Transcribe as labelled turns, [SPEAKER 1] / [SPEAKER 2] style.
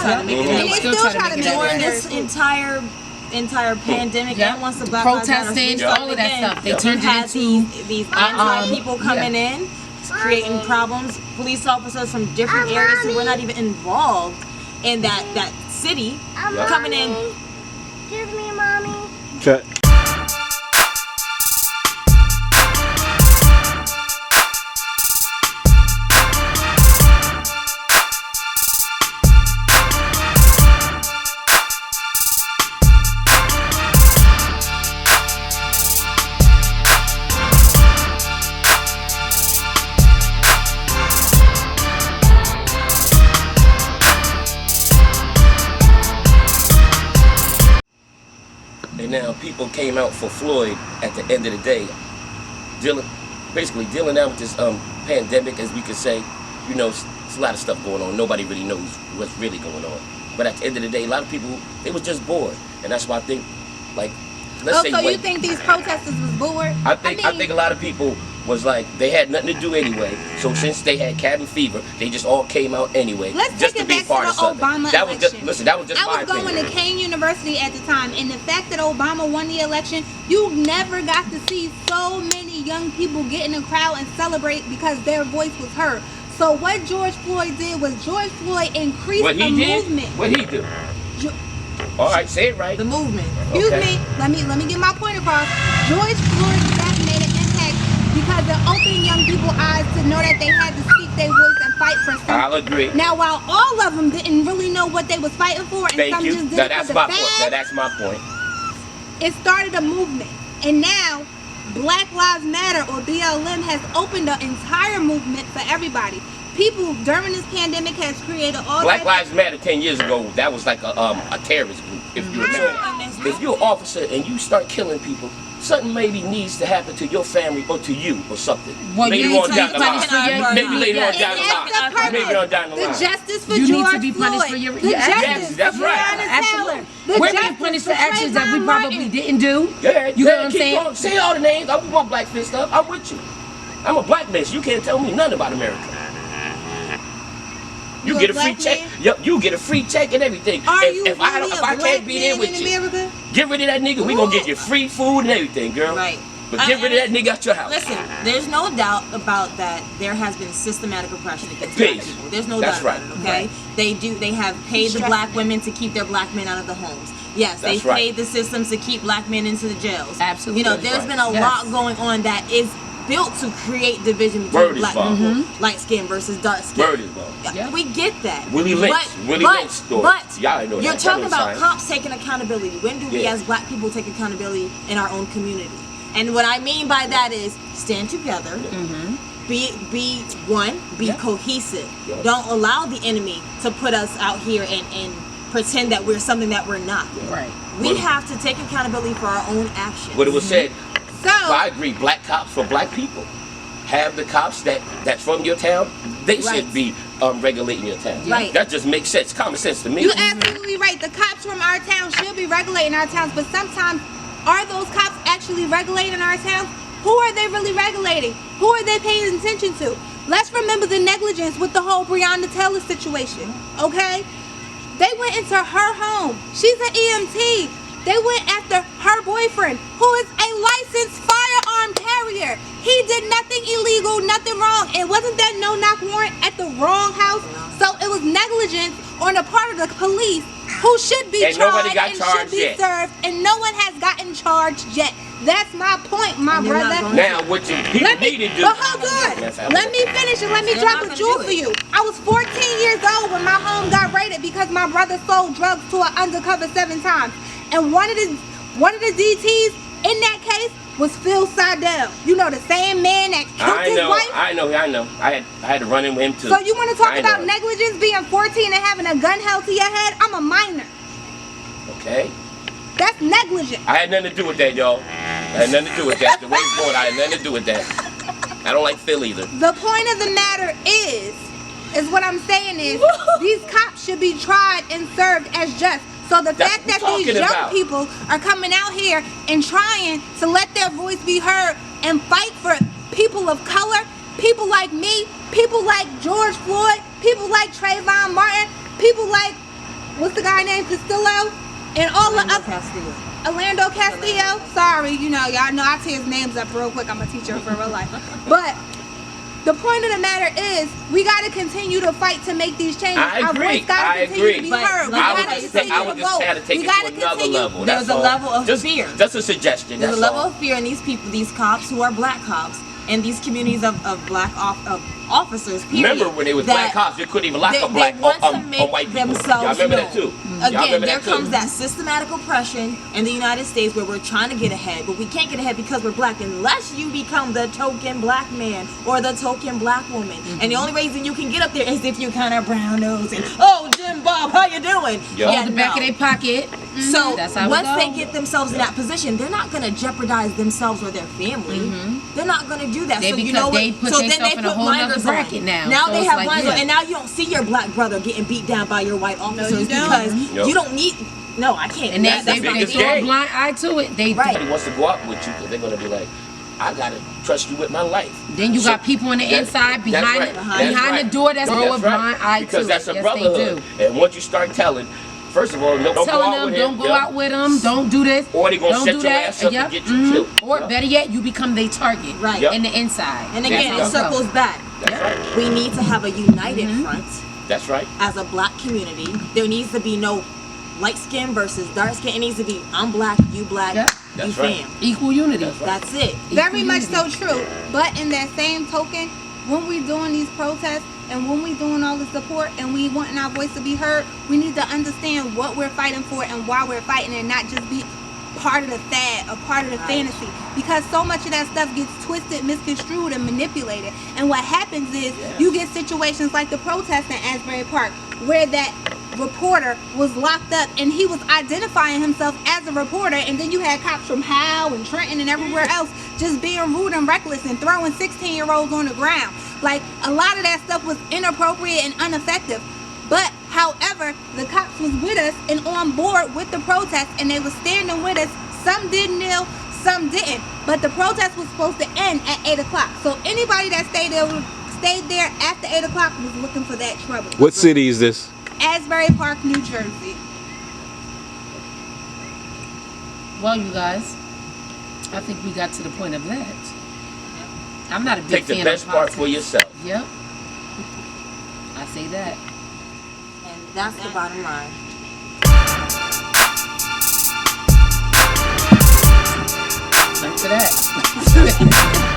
[SPEAKER 1] trying to make it
[SPEAKER 2] And they still try to make it
[SPEAKER 1] during
[SPEAKER 2] this
[SPEAKER 1] entire pandemic. And once the Black Lives Matter
[SPEAKER 3] protesting, all of that stuff, they turned
[SPEAKER 1] had
[SPEAKER 3] it into
[SPEAKER 1] these anti-people coming in, creating problems. Police officers from different areas who were not even involved in that city coming in.
[SPEAKER 4] Excuse me, mommy.
[SPEAKER 5] Cut.
[SPEAKER 6] And now people came out for Floyd at the end of the day, basically dealing out with this pandemic, as we could say. You know, it's a lot of stuff going on. Nobody really knows what's really going on. But at the end of the day, a lot of people, they was just bored. And that's why I think, like, let's say...
[SPEAKER 2] So you think these protesters was bored?
[SPEAKER 6] I think a lot of people was like, they had nothing to do anyway. So since they had cabin fever, they just all came out anyway.
[SPEAKER 2] Let's
[SPEAKER 6] just
[SPEAKER 2] take
[SPEAKER 6] to
[SPEAKER 2] it
[SPEAKER 6] be
[SPEAKER 2] back
[SPEAKER 6] part
[SPEAKER 2] to
[SPEAKER 6] of
[SPEAKER 2] the
[SPEAKER 6] something.
[SPEAKER 2] Obama
[SPEAKER 6] That was
[SPEAKER 2] election.
[SPEAKER 6] just, listen, that was just my
[SPEAKER 2] I was going
[SPEAKER 6] opinion.
[SPEAKER 2] to Kane University at the time, and the fact that Obama won the election, you never got to see so many young people get in a crowd and celebrate because their voice was heard. So what George Floyd did was George Floyd increased the movement.
[SPEAKER 6] What he do? All right, say it right.
[SPEAKER 1] The movement.
[SPEAKER 2] Excuse me. Let me get my point across. George Floyd made an impact because it opened young people's eyes to know that they had to speak their voice and fight for something.
[SPEAKER 6] I'll agree.
[SPEAKER 2] Now, while all of them didn't really know what they was fighting for, and
[SPEAKER 6] Thank
[SPEAKER 2] some
[SPEAKER 6] you.
[SPEAKER 2] just did
[SPEAKER 6] Now,
[SPEAKER 2] it
[SPEAKER 6] that's
[SPEAKER 2] for the
[SPEAKER 6] my point.
[SPEAKER 2] fad,
[SPEAKER 6] Now, that's my point.
[SPEAKER 2] it started a movement. And now, Black Lives Matter, or BLM, has opened the entire movement for everybody. People during this pandemic has created all
[SPEAKER 6] Black Lives Matter 10 years ago, that was like a terrorist group, if you remember. If you're an officer and you start killing people, something maybe needs to happen to your family or to you or something.
[SPEAKER 3] Well,
[SPEAKER 6] later
[SPEAKER 3] you
[SPEAKER 6] on
[SPEAKER 3] need to
[SPEAKER 6] down
[SPEAKER 3] be
[SPEAKER 6] the
[SPEAKER 3] punished for your...
[SPEAKER 6] line. Maybe later on down the
[SPEAKER 2] That's the
[SPEAKER 6] line.
[SPEAKER 2] purpose.
[SPEAKER 6] Maybe on down the
[SPEAKER 2] The
[SPEAKER 6] line.
[SPEAKER 2] justice for
[SPEAKER 3] You
[SPEAKER 2] George
[SPEAKER 3] need to be punished
[SPEAKER 2] Floyd.
[SPEAKER 3] for your...
[SPEAKER 2] The
[SPEAKER 3] Yes,
[SPEAKER 2] justice
[SPEAKER 6] that's
[SPEAKER 2] for
[SPEAKER 6] right.
[SPEAKER 2] Breonna Taylor. The
[SPEAKER 3] We're being
[SPEAKER 2] justice
[SPEAKER 3] punished
[SPEAKER 2] for
[SPEAKER 3] for actions that we
[SPEAKER 2] Trayvon
[SPEAKER 3] probably
[SPEAKER 2] Martin.
[SPEAKER 3] didn't do.
[SPEAKER 6] Yeah,
[SPEAKER 3] You know what I'm
[SPEAKER 6] keep
[SPEAKER 3] saying?
[SPEAKER 6] going. Say all the names. I want black fist up. I'm with you. I'm a black man. So you can't tell me nothing about America. You get a free check. Yep, you get a free check and everything.
[SPEAKER 2] If
[SPEAKER 6] I can't be there with you,
[SPEAKER 2] America?
[SPEAKER 6] get rid of that nigga. We gonna get you free food and everything, girl.
[SPEAKER 1] Right.
[SPEAKER 6] But get rid of that nigga out your house.
[SPEAKER 1] Listen, there's no doubt about that. There has been systematic oppression against black people. There's no doubt about it. Okay, they have paid the black women to keep their black men out of the homes. Yes, they paid the systems to keep black men into the jails.
[SPEAKER 3] Absolutely.
[SPEAKER 1] You know, there's been a lot going on that is built to create division between black people, light skin versus dark skin.
[SPEAKER 6] Word is ball.
[SPEAKER 1] Yeah. We get that.
[SPEAKER 6] Willie Lynch story.
[SPEAKER 1] But
[SPEAKER 6] y'all know
[SPEAKER 1] you're
[SPEAKER 6] that.
[SPEAKER 1] talking about cops taking accountability. When do we as black people take accountability in our own community? And what I mean by that is stand together, be one, be cohesive. Don't allow the enemy to put us out here and pretend that we're something that we're not.
[SPEAKER 3] Right.
[SPEAKER 1] We have to take accountability for our own actions.
[SPEAKER 6] What it was said.
[SPEAKER 2] So
[SPEAKER 6] I agree. Black cops for black people. Have the cops that's from your town. They should be regulating your town.
[SPEAKER 2] Right.
[SPEAKER 6] That just makes sense. Common sense to me.
[SPEAKER 2] you're absolutely right. The cops from our town should be regulating our towns, but sometimes are those cops actually regulating our towns? Who are they really regulating? Who are they paying attention to? Let's remember the negligence with the whole Breonna Taylor situation, okay? They went into her home. She's an EMT. They went after her boyfriend, who is a licensed firearm carrier. He did nothing illegal, nothing wrong. And wasn't that no-knock warrant at the wrong house? So it was negligence on the part of the police, who should be charged and should be served, and no one has gotten charged yet. That's my point, my brother.
[SPEAKER 6] Now, what you people need to do...
[SPEAKER 2] But hold on. Let me finish and let me drop a jewel for you. I was 14 years old when my home got raided because my brother sold drugs to an undercover 7 times. And one of the DTs in that case was Phil Seidel. You know, the same man that killed his wife?
[SPEAKER 6] I know. I had to run in with him too.
[SPEAKER 2] So you want to talk about negligence, being 14 and having a gun held to your head? I'm a minor.
[SPEAKER 6] Okay.
[SPEAKER 2] That's negligence.
[SPEAKER 6] I had nothing to do with that, y'all. I had nothing to do with that. The way it's going, I had nothing to do with that. I don't like Phil either.
[SPEAKER 2] The point of the matter is what I'm saying is, these cops should be tried and served as just. So the fact that these young people are coming out here and trying to let their voice be heard and fight for people of color, people like me, people like George Floyd, people like Trayvon Martin, people like what's the guy named Castillo? And all the
[SPEAKER 1] Orlando
[SPEAKER 2] other
[SPEAKER 1] Castillo.
[SPEAKER 2] Orlando Castillo. Sorry, you know, y'all know I tear his names up real quick. I'm a teacher for real life. But the point of the matter is, we got to continue to fight to make these changes.
[SPEAKER 6] I agree.
[SPEAKER 2] Our voice got to continue to be
[SPEAKER 1] But
[SPEAKER 2] heard. We
[SPEAKER 1] like
[SPEAKER 2] got
[SPEAKER 1] I
[SPEAKER 2] to
[SPEAKER 1] was
[SPEAKER 2] continue
[SPEAKER 6] I would
[SPEAKER 2] to
[SPEAKER 6] just
[SPEAKER 2] vote.
[SPEAKER 6] have to take
[SPEAKER 2] We
[SPEAKER 6] it
[SPEAKER 2] got
[SPEAKER 6] to
[SPEAKER 2] to
[SPEAKER 6] another
[SPEAKER 2] continue.
[SPEAKER 6] level.
[SPEAKER 1] There's
[SPEAKER 6] That's
[SPEAKER 1] a
[SPEAKER 6] all.
[SPEAKER 1] level of
[SPEAKER 6] Just,
[SPEAKER 1] fear.
[SPEAKER 6] Just a suggestion.
[SPEAKER 1] There's
[SPEAKER 6] That's
[SPEAKER 1] a level
[SPEAKER 6] all.
[SPEAKER 1] of fear in these people, these cops who are black cops, and these communities of black officers. Period,
[SPEAKER 6] Remember when it was black cops, you couldn't even lock up black
[SPEAKER 1] they want to
[SPEAKER 6] on
[SPEAKER 1] make
[SPEAKER 6] white people.
[SPEAKER 1] themselves
[SPEAKER 6] Y'all remember that
[SPEAKER 1] known.
[SPEAKER 6] too?
[SPEAKER 1] Again, there comes that systematic oppression in the United States where we're trying to get ahead, but we can't get ahead because we're black unless you become the token black man or the token black woman. And the only reason you can get up there is if you kind of brown nose and, oh, Jim Bob, how you doing?
[SPEAKER 6] Yeah.
[SPEAKER 3] The back of their pocket.
[SPEAKER 1] So
[SPEAKER 3] That's how it
[SPEAKER 1] once
[SPEAKER 3] go.
[SPEAKER 1] they get themselves in that position, they're not going to jeopardize themselves or their family. They're not going to do that.
[SPEAKER 3] They-
[SPEAKER 1] so you
[SPEAKER 3] because
[SPEAKER 1] know
[SPEAKER 3] they
[SPEAKER 1] what?
[SPEAKER 3] put
[SPEAKER 1] So then they
[SPEAKER 3] themselves in a
[SPEAKER 1] put
[SPEAKER 3] whole nother
[SPEAKER 1] blinders
[SPEAKER 3] bracket
[SPEAKER 1] on.
[SPEAKER 3] now. So
[SPEAKER 1] they
[SPEAKER 3] it's
[SPEAKER 1] have
[SPEAKER 3] like,
[SPEAKER 1] blinders on,
[SPEAKER 3] yeah.
[SPEAKER 1] and now you don't see your black brother getting beat down by your white officers
[SPEAKER 2] don't.
[SPEAKER 1] because
[SPEAKER 6] Nope.
[SPEAKER 1] you don't need. No, I can't.
[SPEAKER 3] And
[SPEAKER 1] That's
[SPEAKER 3] they
[SPEAKER 1] not
[SPEAKER 6] biggest
[SPEAKER 3] throw
[SPEAKER 6] game.
[SPEAKER 3] a blind eye to it. They
[SPEAKER 1] Right.
[SPEAKER 6] Somebody wants to go out with you because they're gonna be like, I gotta trust you with my life.
[SPEAKER 3] Then you got people on the inside behind the door that's throw a blind eye to
[SPEAKER 6] because that's
[SPEAKER 3] it.
[SPEAKER 6] a
[SPEAKER 3] Yes,
[SPEAKER 6] brotherhood.
[SPEAKER 3] they do.
[SPEAKER 6] And once you start telling, first of all, don't go
[SPEAKER 3] Telling
[SPEAKER 6] out
[SPEAKER 3] them
[SPEAKER 6] with
[SPEAKER 3] don't
[SPEAKER 6] him.
[SPEAKER 3] go
[SPEAKER 6] Yeah.
[SPEAKER 3] out with them, don't do this,
[SPEAKER 6] Or they gonna
[SPEAKER 3] don't
[SPEAKER 6] set
[SPEAKER 3] do
[SPEAKER 6] your
[SPEAKER 3] that.
[SPEAKER 6] ass up
[SPEAKER 3] Yep.
[SPEAKER 6] and get you killed.
[SPEAKER 3] Or
[SPEAKER 6] Yeah.
[SPEAKER 3] better yet, you become their target.
[SPEAKER 1] Right.
[SPEAKER 6] Yep.
[SPEAKER 3] In the inside.
[SPEAKER 1] And again, it
[SPEAKER 3] That's how it
[SPEAKER 1] circles
[SPEAKER 3] go.
[SPEAKER 1] back.
[SPEAKER 6] That's right.
[SPEAKER 1] We need to have a united front
[SPEAKER 6] That's right.
[SPEAKER 1] as a black community. There needs to be no light skin versus dark skin. It needs to be I'm black, you black,
[SPEAKER 3] Yep.
[SPEAKER 1] you
[SPEAKER 6] That's right.
[SPEAKER 1] fam.
[SPEAKER 3] Equal unity.
[SPEAKER 6] That's right.
[SPEAKER 1] That's it.
[SPEAKER 2] Very
[SPEAKER 3] Equal
[SPEAKER 2] much
[SPEAKER 3] unity.
[SPEAKER 2] so true. But in that same token, when we doing these protests and when we doing all the support and we wanting our voice to be heard, we need to understand what we're fighting for and why we're fighting, and not just be part of the fad, a part of the fantasy. Because so much of that stuff gets twisted, misconstrued, and manipulated. And what happens is you get situations like the protest in Asbury Park, where that reporter was locked up and he was identifying himself as a reporter, and then you had cops from Howe and Trenton and everywhere else just being rude and reckless and throwing 16-year-olds on the ground. Like, a lot of that stuff was inappropriate and ineffective. But however, the cops was with us and on board with the protest, and they was standing with us. Some did kneel, some didn't, but the protest was supposed to end at 8 o'clock. So anybody that stayed there after 8 o'clock was looking for that trouble.
[SPEAKER 5] What city is this?
[SPEAKER 2] Asbury Park, New Jersey.
[SPEAKER 3] Well, you guys, I think we got to the point of that. I'm not a big
[SPEAKER 6] Take
[SPEAKER 3] fan
[SPEAKER 6] the best
[SPEAKER 3] of
[SPEAKER 6] part
[SPEAKER 3] politics.
[SPEAKER 6] for yourself.
[SPEAKER 3] Yep. I say that.
[SPEAKER 1] And that's the bottom line.
[SPEAKER 3] Thanks for that.